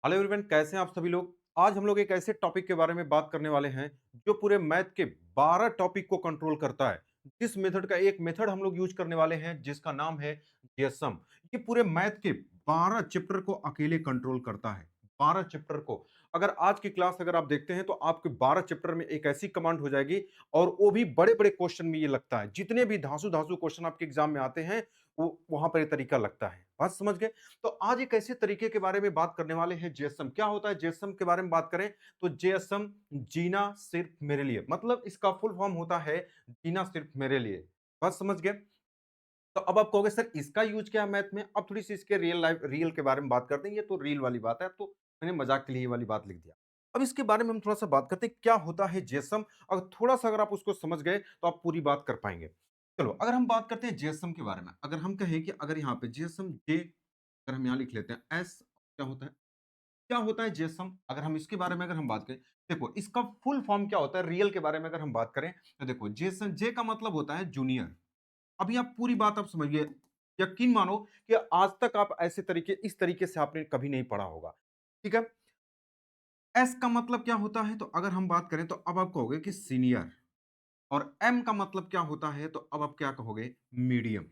Hello everyone, कैसे हैं आप सभी लोग। आज हम लोग एक ऐसे टॉपिक के बारे में बात करने वाले हैं जो पूरे मैथ के 12 टॉपिक को कंट्रोल करता है। जिस मेथड का एक मेथड हम लोग यूज करने वाले हैं जिसका नाम है जीएसएम। ये पूरे मैथ के 12 चैप्टर को अकेले कंट्रोल करता है। 12 चैप्टर को अगर आज की क्लास अगर आप देखते हैं तो आपके 12 चैप्टर में एक ऐसी कमांड हो जाएगी और वो भी बड़े बड़े क्वेश्चन में ये लगता है। जितने भी धांसू धांसू क्वेश्चन आपके एग्जाम में आते हैं वो वहां पर ये तरीका लगता है। बात समझ गए। तो आज एक ऐसे तरीके के बारे में बात करने वाले हैं। जेएसएम क्या होता है, जेएसएम के बारे में बात करें तो जेएसएम जीना सिर्फ मेरे लिए, मतलब इसका फुल फॉर्म होता है जीना सिर्फ मेरे लिए। बात समझ गए। तो अब आप कहोगे सर इसका यूज क्या है मैथ में। अब थोड़ी सी इसके रियल लाइफ रियल के बारे में बात करते हैं। ये तो रियल वाली बात है, तो मैंने मजाक के लिए ये वाली बात लिख दिया। अब इसके बारे में हम थोड़ा सा बात करते हैं क्या होता है जेएसएम। अगर थोड़ा सा अगर आप उसको समझ गए तो आप पूरी बात कर पाएंगे। चलो अगर हम बात करते हैं जेएसएम के बारे में, अगर हम कहें कि अगर यहाँ पे जेएसएम जे अगर हम यहाँ लिख लेते हैं एस, क्या होता है जेएसएम। अगर हम इसके बारे में अगर हम बात करें, देखो इसका फुल फॉर्म क्या होता है रियल के बारे में अगर हम बात करें तो देखो जेएसएम जे का मतलब होता है जूनियर। अभी आप पूरी बात आप समझिए। यकीन मानो कि आज तक आप ऐसे तरीके इस तरीके से आपने कभी नहीं पढ़ा होगा। ठीक है। एस का मतलब क्या होता है तो अगर हम बात करें तो अब आप कहोगे कि सीनियर। और एम का मतलब क्या होता है तो अब आप क्या कहोगे, मीडियम।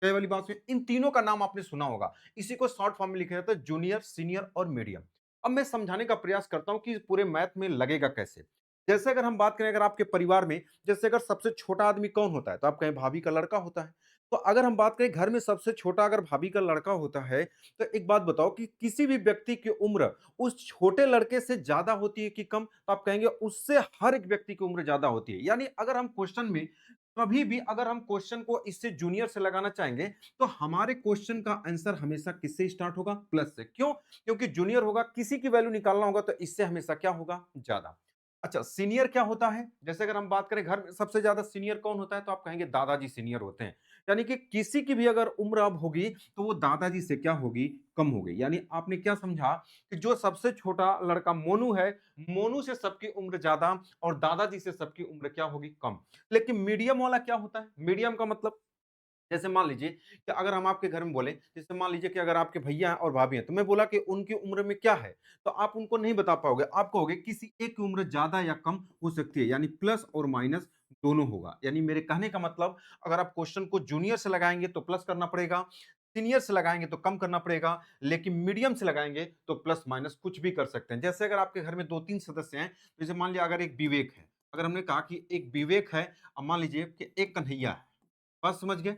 ये वाली बात सुनिए, इन तीनों का नाम आपने सुना होगा। इसी को शॉर्ट फॉर्म में लिखा जाता है जूनियर, सीनियर और मीडियम। अब मैं समझाने का प्रयास करता हूं कि पूरे मैथ में लगेगा कैसे। जैसे अगर हम बात करें अगर आपके परिवार में, जैसे अगर सबसे छोटा आदमी कौन होता है तो आप कहें भाभी का लड़का होता है। तो अगर हम बात करें घर में सबसे छोटा अगर भाभी का लड़का होता है तो एक बात बताओ कि किसी भी व्यक्ति की उम्र उस छोटे लड़के से ज्यादा होती है कि कम, तो आप कहेंगे उससे हर एक व्यक्ति की उम्र ज्यादा होती है। यानी अगर हम क्वेश्चन में कभी भी अगर हम क्वेश्चन को इससे जूनियर से लगाना चाहेंगे तो हमारे क्वेश्चन का आंसर हमेशा किससे स्टार्ट होगा, प्लस से। क्यों? क्योंकि जूनियर होगा, किसी की वैल्यू निकालना होगा तो इससे हमेशा क्या होगा, ज्यादा। अच्छा सीनियर क्या होता है, जैसे अगर हम बात करें घर में सबसे ज्यादा सीनियर कौन होता है तो आप कहेंगे दादाजी सीनियर होते हैं। यानी कि किसी की भी अगर उम्र अब होगी तो वो दादाजी से क्या होगी, कम होगी। यानी आपने क्या समझा कि जो सबसे छोटा लड़का मोनू है, मोनू से सबकी उम्र ज्यादा और दादाजी से सबकी उम्र क्या होगी, कम। लेकिन मीडियम वाला क्या होता है, मीडियम का मतलब जैसे मान लीजिए कि अगर हम आपके घर में बोले, जैसे मान लीजिए कि अगर आपके भैया हैं और भाभी हैं तो मैं बोला कि उनकी उम्र में क्या है, तो आप उनको नहीं बता पाओगे। आप कहोगे किसी एक की उम्र ज्यादा या कम हो सकती है, यानी प्लस और माइनस दोनों होगा। यानी मेरे कहने का मतलब अगर आप क्वेश्चन को जूनियर से लगाएंगे तो प्लस करना पड़ेगा, सीनियर से लगाएंगे तो कम करना पड़ेगा, लेकिन मीडियम से लगाएंगे तो प्लस माइनस कुछ भी कर सकते हैं। जैसे अगर आपके घर में दो तीन सदस्य हैं, जैसे मान लिया अगर एक विवेक है, अगर हमने कहा कि एक विवेक है, अब मान लीजिए कि एक कन्हैया है। बात समझ गए।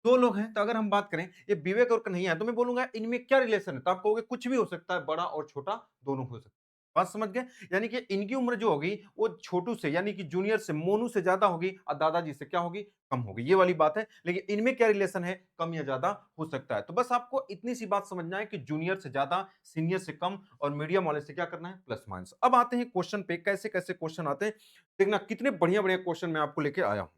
दो लोग हैं तो अगर हम बात करें ये विवेक और कन्हैया है तो मैं बोलूंगा इनमें क्या रिलेशन है, तो आप कहोगे कुछ भी हो सकता है, बड़ा और छोटा दोनों हो सकता है। बात समझ गए। यानी कि इनकी उम्र जो होगी वो छोटू से यानी कि जूनियर से मोनू से ज्यादा होगी और दादाजी से क्या होगी, कम होगी। ये वाली बात है। लेकिन इनमें क्या रिलेशन है, कम या ज्यादा हो सकता है। तो बस आपको इतनी सी बात समझना है कि जूनियर से ज्यादा, सीनियर से कम और मीडियम वाले से क्या करना है, प्लस माइनस। अब आते हैं क्वेश्चन पे, कैसे कैसे क्वेश्चन आते हैं देखना, कितने बढ़िया बढ़िया क्वेश्चन मैं आपको लेके आया हूं।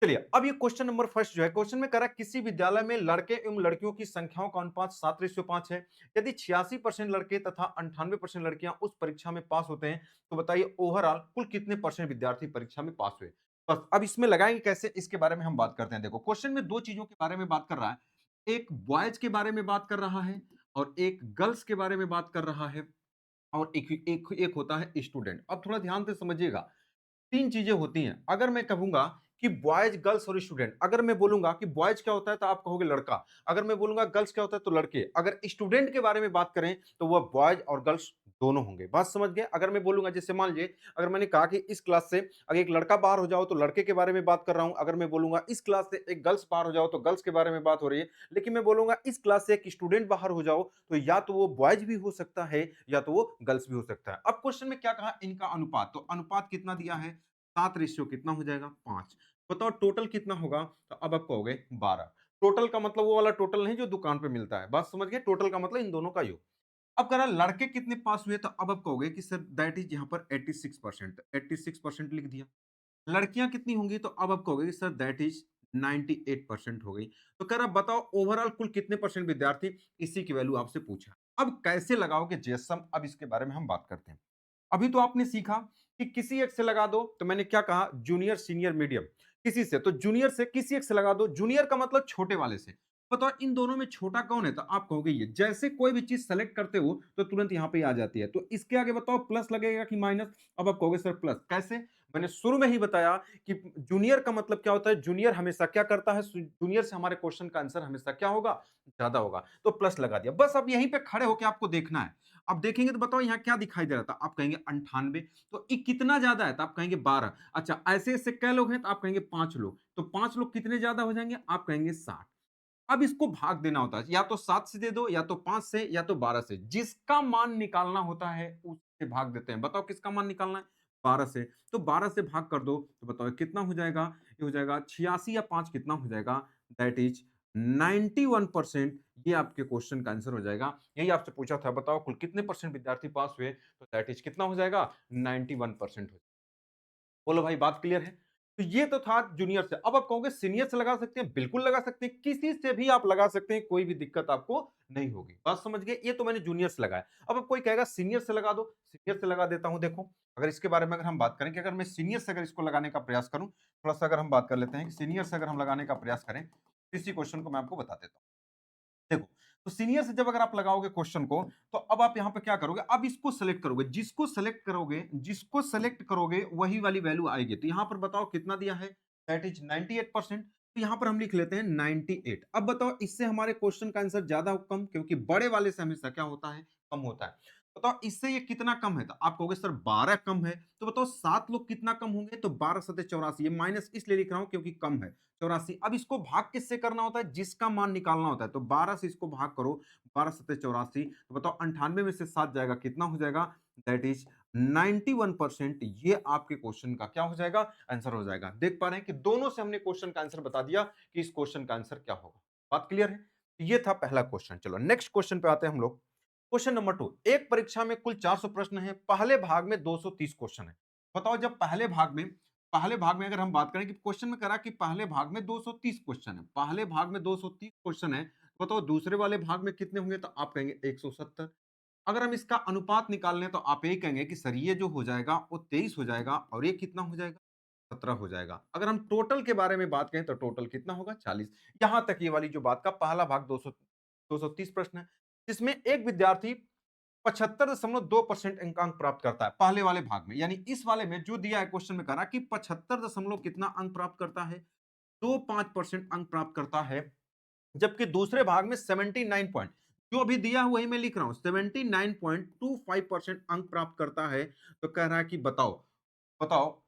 चलिए अब ये क्वेश्चन नंबर फर्स्ट जो है, क्वेश्चन में करा किसी विद्यालय में लड़के एवं लड़कियों की संख्याओं का अनुपात 7:5 है। यदि 86% लड़के तथा 98% लड़कियां उस परीक्षा में पास होते हैं तो बताइए ओवरऑल कुल कितने परसेंट विद्यार्थी परीक्षा में पास हुए। बस अब इसमें लगाएंगे कैसे, इसके बारे में हम बात करते हैं। देखो क्वेश्चन में दो चीजों के बारे में बात कर रहा है, एक बॉयज के बारे में बात कर रहा है और एक गर्ल्स के बारे में बात कर रहा है, और एक होता है स्टूडेंट। अब थोड़ा ध्यान से समझिएगा, तीन चीजें होती हैं। अगर मैं कहूंगा कि बॉयज गर्ल्स और स्टूडेंट, अगर मैं बोलूंगा कि बॉयज क्या होता है तो आप कहोगे लड़का, अगर मैं बोलूंगा गर्ल्स क्या होता है तो लड़के, अगर स्टूडेंट के बारे में बात करें तो वह बॉयज और गर्ल्स दोनों होंगे। बात समझ गए। अगर मैं बोलूंगा जैसे मान लीजिए अगर मैंने कहा कि इस क्लास से अगर एक लड़का बाहर हो जाओ तो लड़के के बारे में बात कर रहा हूं, अगर मैं बोलूंगा इस क्लास से एक गर्ल्स बाहर हो जाओ तो गर्ल्स के बारे में बात हो रही है, लेकिन मैं बोलूंगा इस क्लास से एक स्टूडेंट बाहर हो जाओ तो या तो वो बॉयज भी हो सकता है या तो वो गर्ल्स भी हो सकता है। अब क्वेश्चन में क्या कहा, इनका अनुपात, तो अनुपात कितना दिया है, 7 रेशियो कितना हो जाएगा, 5। बताओ टोटल कितना होगा, तो अब आप कहोगे 12। टोटल का मतलब वो वाला टोटल नहीं जो दुकान पे मिलता है। बात समझ गए। टोटल का मतलब इन दोनों का योग। अब कह रहा लड़के कितने पास हुए, तो अब आप कहोगे कि सर दैट इज यहाँ पर 86%, 86% लिख दिया। लड़कियां कितनी होंगी, तो अब आप कहोगे कि सर दैट इज 98% हो गई। तो कह रहा बताओ ओवरऑल कुल कितने परसेंट विद्यार्थी, इसी की वैल्यू आपसे पूछा। अब कैसे लगाओगे जेसम, अब इसके बारे में हम बात करते हैं। अभी तो आपने सीखा कि किसी एक से लगा दो, तो मैंने क्या कहा, जूनियर सीनियर मीडियम। किसी से तो जूनियर से किसी एक से लगा दो, जूनियर का मतलब छोटे वाले से। बताओ इन दोनों में छोटा कौन है? तो आप कहोगे ये। जैसे कोई भी चीज़ सेलेक्ट करते हो, तो तुरंत यहाँ पे आ जाती है। तो इसके आगे बताओ प्लस लगेगा कि माइनस? अब आप कहोगे सर प्लस, कैसे? मैंने शुरू में ही बताया कि जूनियर का मतलब क्या होता है? जूनियर हमेशा क्या करता है? जूनियर से हमारे क्वेश्चन का आंसर हमेशा क्या होगा? ज़्यादा होगा। तो प्लस लगा दिया। बस अब यहीं पे खड़े होके आपको देखना है। अब देखेंगे तो बताओ यहाँ क्या दिखाई दे रहा था? आप कहेंगे 98, तो ये कितना ज़्यादा है? तो आप कहेंगे 12। अच्छा, ऐसे-ऐसे कै लोग हैं? तो आप कहेंगे 5 लोग। तो 5 लोग कितने ज़्यादा हो जाएँगे? आप कहेंगे 60। अब इसको भाग देना होता है, या तो 7 से दे दो, या तो 5 से, या तो 12 से। जिसका मान निकालना होता है उससे भाग देते हैं। बताओ किसका मान निकालना है? 12 से। तो 12 से भाग कर दो, तो बताओ कितना हो जाएगा? ये हो जाएगा 86 या 5 कितना हो जाएगा? That is 91%। ये आपके क्वेश्चन का आंसर हो जाएगा। यही आपसे पूछा था, बताओ कुल कितने परसेंट विद्यार्थी पास हुए? तो दैट इज कितना हो जाएगा? 91% हो। बोलो भाई, बात क्लियर है? तो ये तो था जूनियर से। अब आप कहोगे सीनियर से लगा सकते हैं, बिल्कुल लगा सकते हैं, किसी से भी आप लगा सकते हैं, कोई भी दिक्कत आपको नहीं होगी। बात समझ गए? ये तो मैंने जूनियर से लगाया। अब कोई कहेगा सीनियर से लगा दो, सीनियर से लगा देता हूं। देखो, अगर इसके बारे में अगर हम बात करें कि अगर मैं सीनियर से अगर इसको लगाने का प्रयास करूं, थोड़ा सा अगर हम बात कर लेते हैं कि सीनियर से अगर हम लगाने का प्रयास करें, इसी क्वेश्चन को मैं आपको बता देता हूं। देखो, तो सीनियर से जब अगर आप लगाओगे क्वेश्चन को, तो अब आप यहाँ पे क्या करोगे? अब इसको सेलेक्ट करोगे, जिसको सेलेक्ट करोगे वही वाली वैल्यू आएगी। तो यहाँ पर बताओ कितना दिया है? That is 98%। तो यहाँ पर हम लिख लेते हैं 98। अब बताओ इससे हमारे क्वेश्चन का आंसर ज्यादा हो कम? क्योंकि बड़े वाले से हमेशा क्या होता है? कम होता है। बताओ इससे ये कितना कम है? तो आप कहोगे सर 12 कम है। तो बताओ 7 लोग कितना कम होंगे? तो 12 सते 84। ये माइनस इसलिए लिख रहा हूं क्योंकि कम है। 84। अब इसको भाग किससे करना होता है? जिसका मान निकालना होता है। तो 12 से इसको भाग करो, 12 सत्ते 84। तो बताओ 98 में से 7 जाएगा, कितना हो जाएगा? That is 91%। ये आपके क्वेश्चन का क्या हो जाएगा? आंसर हो जाएगा। देख पा रहे हैं कि दोनों से हमने क्वेश्चन का आंसर बता दिया कि इस क्वेश्चन का आंसर क्या होगा। बात क्लियर है? ये था पहला क्वेश्चन। चलो नेक्स्ट क्वेश्चन पे आते हैं हम लोग। Question number 2। एक परीक्षा में कुल 400 प्रश्न है, पहले भाग में 230 क्वेश्चन है। बताओ जब पहले भाग में अगर हम बात करें कि क्वेश्चन में करा कि पहले भाग में 230 क्वेश्चन है, पहले भाग में 230 क्वेश्चन है, बताओ दूसरे वाले भाग में कितने होंगे? तो आप कहेंगे 170। अगर हम इसका अनुपात निकाल लें तो आप यही कहेंगे कि सर ये जो हो जाएगा वो 23 हो जाएगा, और ये कितना हो जाएगा? 17 हो जाएगा। अगर हम टोटल के बारे में बात करें तो टोटल कितना होगा? 40। यहां तक ये वाली जो बात का पहला भाग 230 प्रश्न है, जिसमें एक विद्यार्थी 75.2% अंक प्राप्त करता है पहले वाले भाग में। यानी इस वाले में जो दिया है क्वेश्चन में करा कि 75 दशमलव कितना अंक प्राप्त करता है? 25% अंक प्राप्त करता है। जबकि दूसरे भाग में 79 पॉइंट, जो अभी दिया है वही मैं लिख रहा हूं, 79.25% अंक प्राप्त करता है। तो कह रहा है कि बताओ, बताओ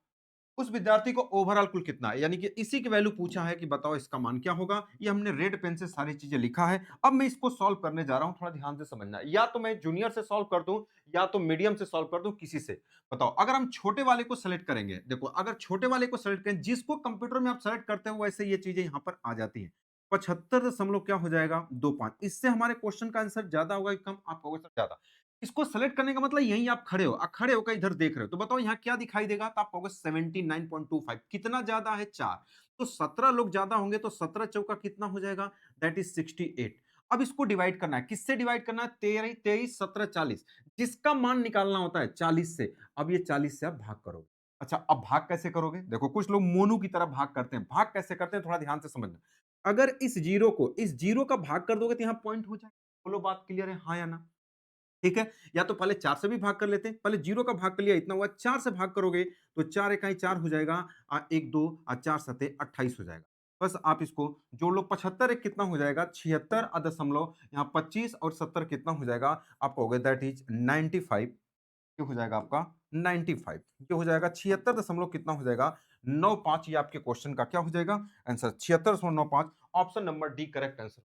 उस विद्यार्थी को ओवरऑल कुल कितना है? यानी कि इसी की वैल्यू पूछा है कि बताओ इसका मान क्या होगा। ये हमने रेड पेन से सारी चीजें लिखा है। अब मैं इसको सॉल्व करने जा रहा हूं, थोड़ा ध्यान से समझना। या तो मैं जूनियर से सॉल्व कर दूं, या तो मीडियम से सॉल्व कर दूं, किसी से। बताओ अगर हम छोटे वाले को सेलेक्ट करेंगे, देखो अगर छोटे वाले को सेलेक्ट करें, जिसको कंप्यूटर में आप सेलेक्ट करते हो वैसे ये चीजें यहां पर आ जाती है। 75 दशमलव क्या हो जाएगा? 25। इससे हमारे क्वेश्चन का आंसर ज्यादा होगा कि कम? आप कहोगे सर ज्यादा। इसको सेलेक्ट करने का मतलब यहीं आप खड़े हो, खड़े होकर इधर देख रहे हो, तो बताओ यहाँ क्या दिखाई देगा? तो आप कहोगे 79.25। कितना ज्यादा है? 4। तो 17 लोग ज्यादा होंगे, तो 17 चौका कितना हो जाएगा? That is 68। अब इसको डिवाइड करना है, किससे डिवाइड करना है? 13, 23, 17, 40। जिसका मान निकालना होता है 40 से। अब ये 40 से आप भाग करोगे। अच्छा, अब भाग कैसे करोगे? देखो कुछ लोग मोनू की तरह भाग करते हैं। भाग कैसे करते हैं? थोड़ा ध्यान से समझना। अगर इस जीरो का भाग कर दोगे तो यहाँ पॉइंट हो जाएगा। बोलो बात क्लियर है, हाँ या ना? ठीक है? या तो पहले 4 से भी भाग कर लेते हैं। पहले 0 का भाग कर लिया, इतना हुआ। 4 से भाग करोगे तो 4 इकाई 4 हो जाएगा, 1 2 4 सते 28 हो जाएगा। बस आप इसको जोड़ लो। 75 एक कितना हो जाएगा? 76 दशमलव यहाँ 25 और 70 कितना हो जाएगा? आप कहोगे दैट इज 95। ये हो जाएगा आपका 95। ये हो जाएगा 76 दशमलव कितना हो जाएगा? 95। ये आपके क्वेश्चन का क्या हो जाएगा? Answer 76.95। Option number D correct answer.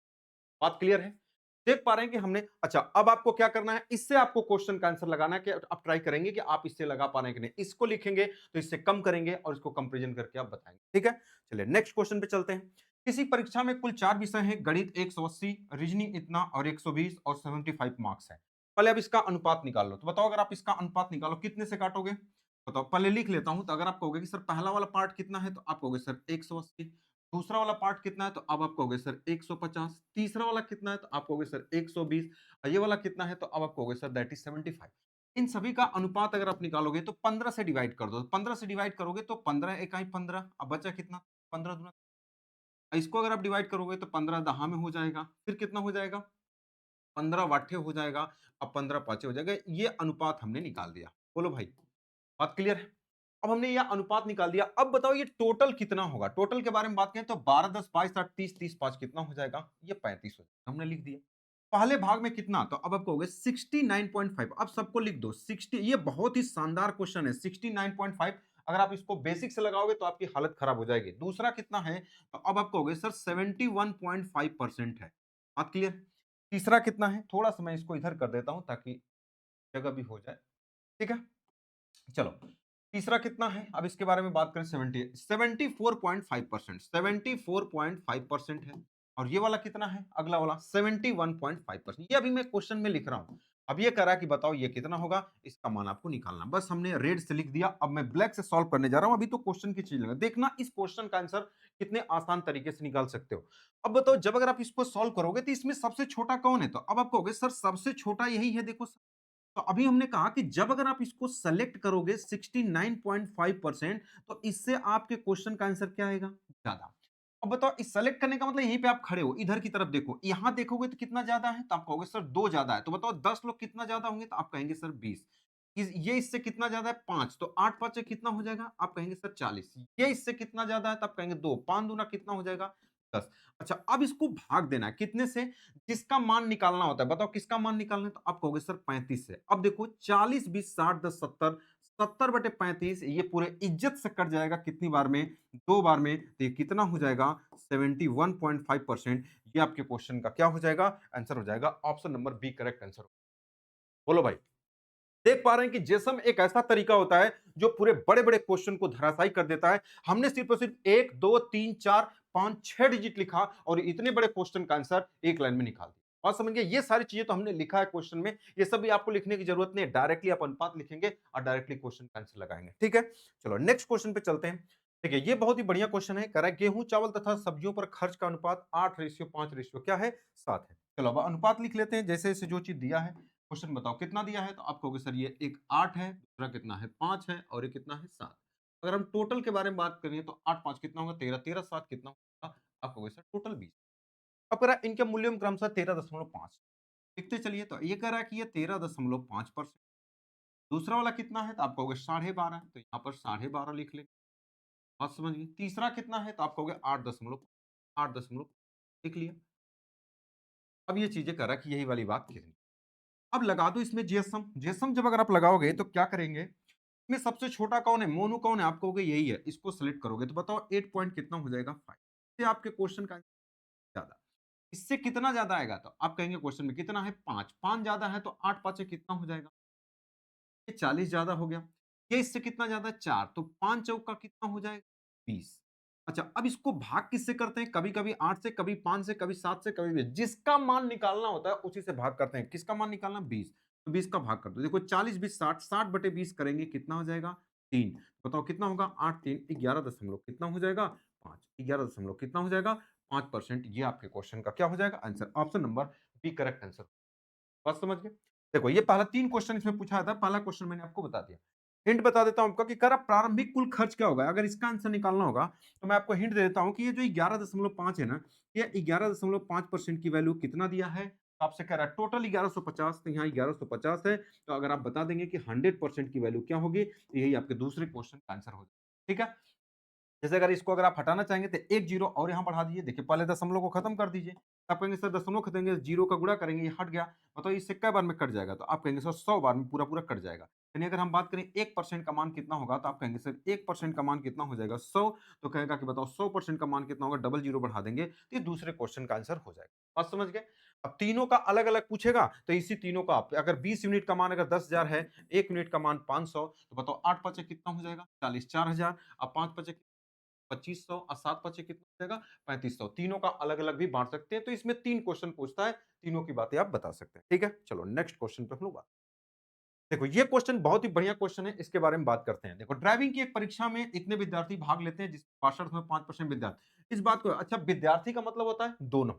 बात क्लियर है? देख पा रहे हैं कि हमने। अच्छा, अब आपको क्या करना है? इससे आपको क्वेश्चन का आंसर लगाना है कि आप ट्राई करेंगे कि आप इससे लगा पा रहे हैं कि नहीं। इसको लिखेंगे तो इससे कम करेंगे और इसको कंपैरिजन करके आप बताएंगे। ठीक है? चलिए नेक्स्ट क्वेश्चन पे चलते हैं। किसी परीक्षा में कुल 4 विषय हैं, गणित 180, रीजनिंग इतना और 120 और 75 मार्क्स है। पहले अब इसका अनुपात निकाल लो। तो बताओ अगर आप इसका अनुपात निकालो कितने से काटोगे? बताओ, पहले लिख लेता हूं। तो अगर आप कहोगे कि सर पहला वाला पार्ट कितना है? तो आप कहोगे सर 180। दूसरा वाला पार्ट कितना है? तो अब आप कहोगे सर 150। तीसरा वाला कितना है? तो आप कहोगे सर 120। और ये वाला कितना है? तो अब आप कहोगे सर दैट इज 75। इन सभी का अनुपात अगर आप निकालोगे तो 15 से डिवाइड कर दो। 15 से डिवाइड करोगे तो 15 इकाई 15। अब बचा कितना? 15 दूना इसको अगर आप डिवाइड करोगे तो 15 दहा में हो जाएगा, फिर कितना हो जाएगा? 15 वाटे हो जाएगा, अब 15 पाँचे हो जाएगा। ये अनुपात हमने निकाल दिया। बोलो भाई, बात क्लियर है? अब हमने यह अनुपात निकाल दिया। अब बताओ ये टोटल कितना होगा? टोटल के बारे में बात करें तो 12, 10, 22, 8, 30, 30, 5 कितना हो जाएगा? ये 35 हो जाएगा। हमने लिख दिया। पहले भाग में कितना? तो अब आप कहोगे 69.5। अब सबको लिख दो 60। ये बहुत ही शानदार क्वेश्चन है। 69.5 अगर आप इसको बेसिक से लगाओगे तो आपकी हालत खराब हो जाएगी। दूसरा कितना है? तो अब आप कहोगे सर 71.5% है। बात क्लियर? तीसरा कितना है? थोड़ा-सा मैं इसको इधर कर देता हूं ताकि जगह भी हो जाए। ठीक है? चलो, तीसरा कितना है? अब इसके बारे में बात करें 74.5%। 74.5% है। और ये वाला कितना है? अगला वाला 71.5%। ये अभी मैं क्वेश्चन में लिख रहा हूं। अब ये कह रहा है कि बताओ ये कितना होगा? इसका मान आपको निकालना। बस हमने रेड से लिख दिया। अब मैं ब्लैक से सॉल्व करने जा रहा हूं। अभी तो क्वेश्चन की चीज लगा देखना, इस क्वेश्चन का आंसर कितने आसान तरीके से निकाल सकते हो। अब बताओ, जब अगर आप इसको सॉल्व करोगे तो इसमें सबसे छोटा कौन है? तो अब आप कहोगे सर सबसे छोटा यही है। देखो, तो अभी हमने कहा कि जब अगर आप इसको सेलेक्ट करोगे 69.5%, तो इससे आपके क्वेश्चन का आंसर क्या आएगा? ज्यादा। अब बताओ, इस सेलेक्ट करने का मतलब यहीं पे आप खड़े हो, इधर की तरफ देखो, यहां देखोगे तो कितना ज्यादा है? तो आप कहोगे सर 2 ज्यादा है। तो बताओ 10 लोग कितना ज्यादा होंगे? तो आप कहेंगे सर 20। ये इससे कितना ज्यादा है? 5। तो 8 5 कितना हो जाएगा? आप कहेंगे सर 40। ये इससे कितना ज्यादा है? तो आप कहेंगे 2। 5 दूना कितना हो जाएगा? 10। अच्छा, अब इसको भाग देना है कितने से? जिसका मान निकालना होता है। बताओ किसका मान निकालना है? तो आप कहोगे सर 35 से। अब देखो 40 20 60 10 70, 70 बटे 35, ये पूरे इज्जत से कट जाएगा कितनी बार में? 2 बार में। तो ये कितना हो जाएगा? 71.5%। ये आपके क्वेश्चन का क्या हो जाएगा? आंसर हो जाएगा। Option number B correct answer. बोलो भाई, देख पा रहे हैं कि जेसम एक ऐसा तरीका होता है जो पूरे बड़े-बड़े क्वेश्चन को धराशायी कर देता है। हमने सिर्फ और सिर्फ 1 2 3 4 5 6 डिजिट लिखा और इतने बड़े क्वेश्चन का आंसर एक लाइन में निकाल दिया। बात समझ गए? ये सारी चीजें तो हमने लिखा है क्वेश्चन में। ये सब भी आपको लिखने की जरूरत नहीं है। डायरेक्टली आप अनुपात लिखेंगे और डायरेक्टली क्वेश्चन का आंसर लगाएंगे। ठीक है? चलो नेक्स्ट क्वेश्चन पे चलते हैं। देखिए, ये बहुत ही बढ़िया क्वेश्चन है। कह रहा है गेहूं, चावल तथा सब्जियों पर खर्च का अनुपात 8:5 क्या है? 7 है। चलो अब अनुपात लिख लेते हैं जैसे-जैसे जो चीज दिया है। क्वेश्चन बताओ कितना दिया है? तो आप कहोगे सर ये एक 8 है, दूसरा कितना है? 5 है और ये कितना है? 7। अगर हम टोटल के बारे में बात करें तो 8 5 कितना होगा? 13, 13 7 कितना होगा? आप कहोगे सर टोटल 20। अब कह रहा है इनके मूल्यों में क्रमशः 13.5। लिखते चलिए, तो ये कह रहा है कि ये 13.5%। दूसरा वाला कितना है? तो आप कहोगे 12.5, तो यहाँ पर 12.5 लिख लेंगे। बात समझ गए? तीसरा कितना है? तो आप कहोगे 8 लिख लिया। अब ये चीजें कह रहा है कि यही वाली बात कितनी। अब लगा दो इसमें जीएसएम। जीएसएम जब अगर आप लगाओगे तो क्या करेंगे? इसमें सबसे छोटा कौन है? मोनू कौन है? आप कहोगे यही है। इसको सेलेक्ट करोगे तो बताओ 8 पॉइंट कितना हो जाएगा? 5। ये आपके क्वेश्चन का ज्यादा। इससे कितना ज्यादा आएगा? तो आप कहेंगे क्वेश्चन में कितना है? 5। 5 ज्यादा है तो 8 5 कितना हो जाएगा? ये 40 ज्यादा हो गया। ये इससे कितना ज्यादा है? 4। तो 5 चौका कितना हो जाएगा? 20। अच्छा, अब इसको भाग किससे करते हैं? कभी-कभी 8 से, कभी 5 से, कभी 7 से, कभी 20। जिसका मान निकालना होता है उसी से भाग करते हैं। किसका मान निकालना? 20। तो 20 का भाग कर दो। देखो 40 20 60, 60 बटे 20 करेंगे कितना हो जाएगा? 3। बताओ कितना होगा? 8 3 11 दशमलव कितना हो जाएगा? 5। 11 दशमलव कितना हो जाएगा? 5%। ये आपके क्वेश्चन का क्या हो जाएगा? Answer. Option number B correct answer. बात समझ गए? देखो ये पहला 3 क्वेश्चन इसमें पूछा था। पहला क्वेश्चन मैंने आपको बता दिया। हिंट बता देता हूँ आपको कि कर प्रारंभिक कुल खर्च क्या होगा? अगर इसका आंसर निकालना होगा तो मैं आपको हिंट दे देता हूँ कि ये जो 11.5 है ना, ये 11.5% की वैल्यू कितना दिया है? तो आपसे कह रहा है टोटल 1150, तो यहाँ 1150 है। तो अगर आप बता देंगे कि 100% की वैल्यू क्या होगी, तो यही आपके दूसरे क्वेश्चन का आंसर हो जाएगा। ठीक है? जैसे अगर इसको अगर आप हटाना चाहेंगे तो 1 जीरो और यहाँ बढ़ा दीजिए। देखिए पहले दशमलव को खत्म कर दीजिए। आप कहेंगे सर दशमलव खत्म, जीरो का गुणा करेंगे, ये हट गया। मतलब इससे कै बार में कट जाएगा? तो आप कहेंगे सर 100 बार में पूरा-पूरा कट जाएगा। यानी अगर हम बात करें 1% का मान कितना होगा? तो आप कहेंगे सर 1% का मान कितना हो जाएगा? 100। तो कहेगा कि बताओ 100% का मान कितना होगा? डबल जीरो बढ़ा देंगे, तो ये दूसरे क्वेश्चन का आंसर हो जाएगा। बात समझ गए? अब तीनों का अलग-अलग पूछेगा, तो इसी तीनों का आप अगर 20 यूनिट का मान अगर 10,000 है, 1 यूनिट का मान 500, तो बताओ 8 पाँचे कितना हो जाएगा? 40, 4000। अब 5 पाँचे 2500 और 7 5 कितना हो जाएगा? 3500। तीनों का अलग-अलग भी बाँट सकते हैं। तो इसमें 3 क्वेश्चन पूछता है, तीनों की बातें आप बता सकते हैं। ठीक है? चलो नेक्स्ट क्वेश्चन पे हम लोग बात। देखो ये क्वेश्चन बहुत ही बढ़िया क्वेश्चन है, इसके बारे में बात करते हैं। देखो ड्राइविंग की एक परीक्षा में इतने विद्यार्थी भाग लेते हैं जिसमें 62.5% विद्यार्थी। इस बात को अच्छा, विद्यार्थी का मतलब होता है दोनों।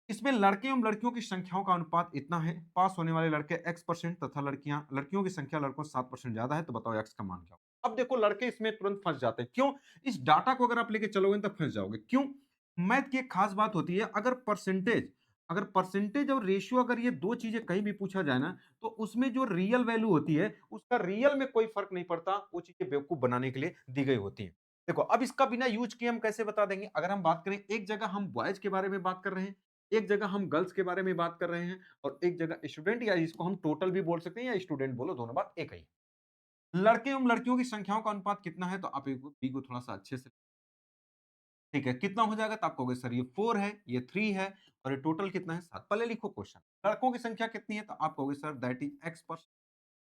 इसमें लड़के एवं लड़कियों की संख्याओं का अनुपात इतना है। पास होने वाले लड़के x% तथा लड़कियों की संख्या लड़कों से 7% ज्यादा है। तो बताओ x का मान क्या होगा? अब देखो लड़के इसमें तुरंत फंस जाते हैं। क्यों? इस डाटा को अगर आप लेके चलोगे तो फंस जाओगे। क्यों? मैथ की एक खास बात होती है, अगर परसेंटेज और रेशियो अगर ये दो चीजें कहीं भी पूछा जाए ना, तो उसमें जो रियल वैल्यू होती है उसका रियल में कोई फर्क नहीं पड़ता, वो चीजें बेवकूफ बनाने के लिए दी गई होती है। देखो अब इसका बिना यूज किए हम कैसे बता देंगे। अगर हम बात करें, एक जगह हम बॉयज के बारे में बात कर रहे हैं, एक जगह हम गर्ल्स के बारे में बात कर रहे हैं, और एक जगह स्टूडेंट, या इसको हम टोटल भी बोल सकते हैं या स्टूडेंट बोलो, दोनों बात एक ही है। लड़के एवं लड़कियों की संख्याओं का अनुपात कितना है, तो आप एक बी को थोड़ा सा अच्छे से, ठीक है, कितना हो जाएगा, तो आप कहोगे सर ये 4 है, ये 3 है, और ये टोटल कितना है 7। पहले लिखो क्वेश्चन। लड़कों की संख्या कितनी है, तो आप कहोगे सर दैट इज x%।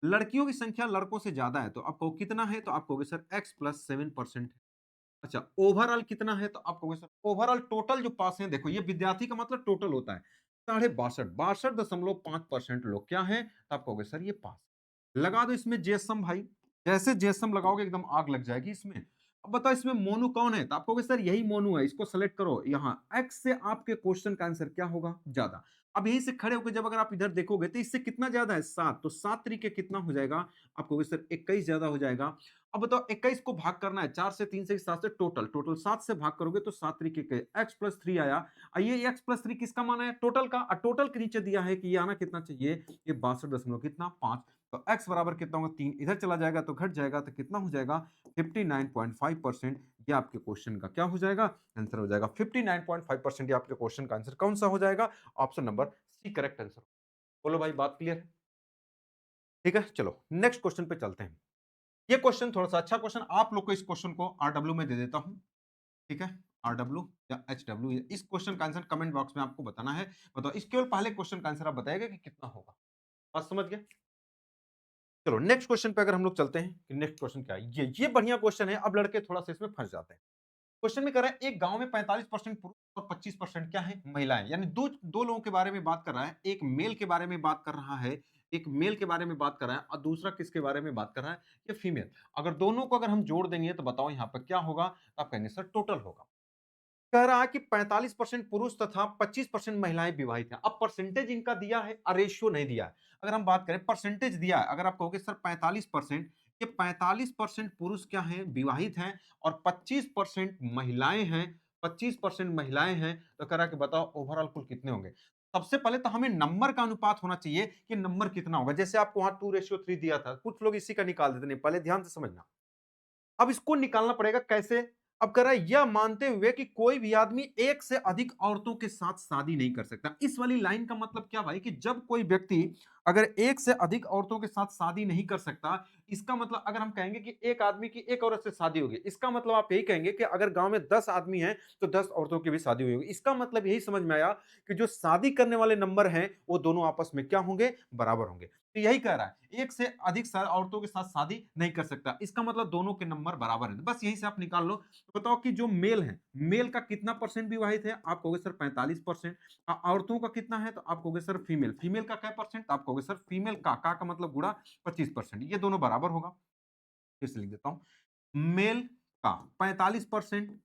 लड़कियों की संख्या लड़कों से ज्यादा है, तो आप कहो कितना है, तो आप कहोगे सर x+7%। अच्छा, ओवरऑल कितना है, तो आप कहोगे सर ओवरऑल टोटल जो पास है, देखो ये विद्यार्थी का मतलब टोटल होता है, 62.5% लोग क्या है, तो आप कहोगे सर ये पास। लगा दो इसमें जेसम भाई, जैसे जेसम लगाओगे एकदम आग लग जाएगी इसमें। अब बताओ इसमें मोनू कौन है, तो आप कहोगे सर यही मोनू है, इसको सेलेक्ट करो। यहाँ एक्स से आपके क्वेश्चन का आंसर क्या होगा, ज्यादा। अब यहीं से खड़े होकर जब अगर आप इधर देखोगे तो इससे कितना ज्यादा है, 7, तो 7 तरीके कितना हो जाएगा, आप कहोगे सर 21 ज्यादा हो जाएगा। अब बताओ 21 को भाग करना है, 4 से, 3 से, 7 से, टोटल टोटल 7 से भाग करोगे तो 7 तरीके के x+3 आया। ये x+3 किसका माना है, टोटल का, और टोटल के नीचे दिया है कि ये आना कितना चाहिए, ये 62 दशमलव कितना 5। तो x बराबर कितना होगा, 3 इधर चला जाएगा तो घट जाएगा, तो कितना हो जाएगा 59.5%। ये आपके क्वेश्चन का क्या हो जाएगा, आंसर हो जाएगा 59.5%। ये आपके क्वेश्चन का आंसर कौन सा हो जाएगा, option number C correct answer. बोलो भाई बात क्लियर है, ठीक है। चलो नेक्स्ट क्वेश्चन पे चलते हैं। ये क्वेश्चन थोड़ा सा अच्छा क्वेश्चन, आप लोग को इस क्वेश्चन को आरडब्ल्यू में दे देता हूं, ठीक है। आरडब्ल्यू या एचडब्ल्यू, इस क्वेश्चन का आंसर कमेंट बॉक्स में आपको बताना है। बताओ इस केवल पहले क्वेश्चन का आंसर आप बताएगा कि कितना होगा। बात समझ गए। चलो नेक्स्ट क्वेश्चन पे अगर हम लोग चलते हैं कि नेक्स्ट क्वेश्चन क्या है, ये बढ़िया क्वेश्चन है। अब लड़के थोड़ा सा इसमें फंस जाते हैं। क्वेश्चन में कह रहा है एक गांव में 45% पुरुष और 25% क्या है, महिलाएं। यानी दो दो लोगों के बारे में बात कर रहा है, एक मेल के बारे में बात कर रहा है, एक मेल के बारे में बात कर रहा है, और दूसरा किसके बारे में बात कर रहा है, ये फीमेल। अगर दोनों को अगर हम जोड़ देंगे तो बताओ यहाँ पर क्या होगा, तो आप कहेंगे सर टोटल होगा। कह रहा है कि 45% पुरुष तथा 25% महिलाएं विवाहित हैं। अब परसेंटेज इनका दिया है और रेशियो नहीं दिया है। अगर हम बात करें परसेंटेज दिया है, अगर आप कहोगे सर 45%, ये 45% पुरुष क्या हैं, विवाहित हैं, और 25% महिलाएं हैं, 25% महिलाएं हैं, तो कह रहा है कि बताओ ओवरऑल कुल कितने होंगे। सबसे पहले तो हमें नंबर का अनुपात होना चाहिए कि नंबर कितना होगा। जैसे आपको वहां 2:3 दिया था, कुछ लोग इसी का निकाल देते नहीं, पहले ध्यान से समझना। अब इसको निकालना पड़ेगा कैसे। अब कह रहा है यह मानते हुए कि कोई भी आदमी एक से अधिक औरतों के साथ शादी नहीं कर सकता। इस वाली लाइन का मतलब क्या भाई, कि जब कोई व्यक्ति अगर एक से अधिक औरतों के साथ शादी नहीं कर सकता, इसका मतलब अगर हम कहेंगे कि एक आदमी की एक औरत से शादी होगी, इसका मतलब आप यही कहेंगे कि अगर गांव में 10 आदमी हैं तो 10 औरतों की भी शादी हुई होगी। इसका मतलब यही समझ में आया कि जो शादी करने वाले नंबर हैं वो दोनों आपस में क्या होंगे, बराबर होंगे। तो यही कह रहा है एक से अधिक औरतों के साथ शादी नहीं कर सकता, इसका मतलब दोनों के नंबर बराबर हैं। बस यही से आप निकाल लो। तो बताओ कि जो मेल है, मेल का कितना परसेंट विवाहित है, आप कहोगे सर 45%। औरतों का कितना है, तो आप कहोगे सर फीमेल, फीमेल का क्या परसेंट, तो आप कहोगे सर फीमेल का मतलब गुड़ा 25%, ये दोनों बराबर होगा। फिर से लिख देता हूं, मेल का 45%,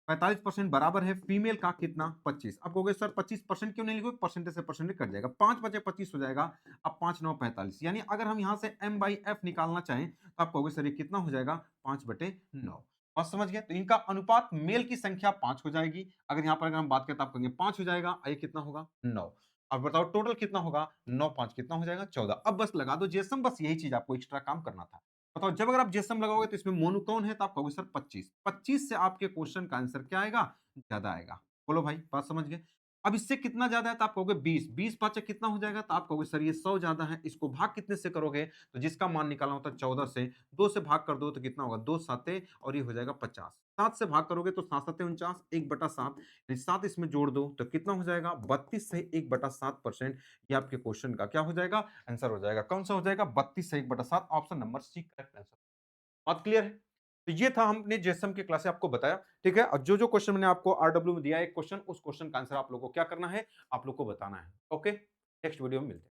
45% बराबर है फीमेल का कितना, 25। अब कहोगे सर 25% क्यों नहीं लिखोगे, परसेंटेज से परसेंटेज कट जाएगा, 5 बचे 25 हो जाएगा। अब 5 9 45, यानी अगर हम यहां से m/f निकालना चाहें तो आप कहोगे सर ये कितना हो जाएगा, 5/9। और समझ गए, तो इनका अनुपात मेल की संख्या 5 हो जाएगी। अगर यहां पर अगर हम बात करें तो आप कहेंगे 5 हो जाएगा, ये कितना होगा 9। अब बताओ टोटल कितना होगा, 9 5 कितना हो जाएगा 14। अब बस लगा दो जेसम, बस यही चीज आपको एक्स्ट्रा काम करना था। बताओ जब अगर आप जेसम लगाओगे तो इसमें मोनू कौन है, तो आप कहोगे सर 25। 25 से आपके क्वेश्चन का आंसर क्या आएगा, ज्यादा आएगा। बोलो भाई बात समझ गए। अब इससे कितना ज्यादा है, तो आप कहोगे 20। 20 पांच कितना हो जाएगा, तो आप कहोगे सर ये 100 ज्यादा है। इसको भाग कितने से करोगे, तो जिसका मान निकालना होता है 14 से, 2 से भाग कर दो तो कितना होगा, 2 साते, और ये हो जाएगा 50। 7 से भाग करोगे तो 7 सत्ते 49, 1/7, 7 इसमें जोड़ दो तो कितना हो जाएगा, 32 से 1/7%। ये आपके क्वेश्चन का क्या हो जाएगा, आंसर हो जाएगा। कौन सा हो जाएगा, 32 से 1/7, option number C correct answer. बात क्लियर है। तो ये था हमने जेएसएम की क्लास से आपको बताया, ठीक है। और जो जो क्वेश्चन मैंने आपको आरडब्ल्यू में दिया है एक क्वेश्चन, उस क्वेश्चन का आंसर आप लोगों को क्या करना है, आप लोग को बताना है। ओके, नेक्स्ट वीडियो में मिलते हैं।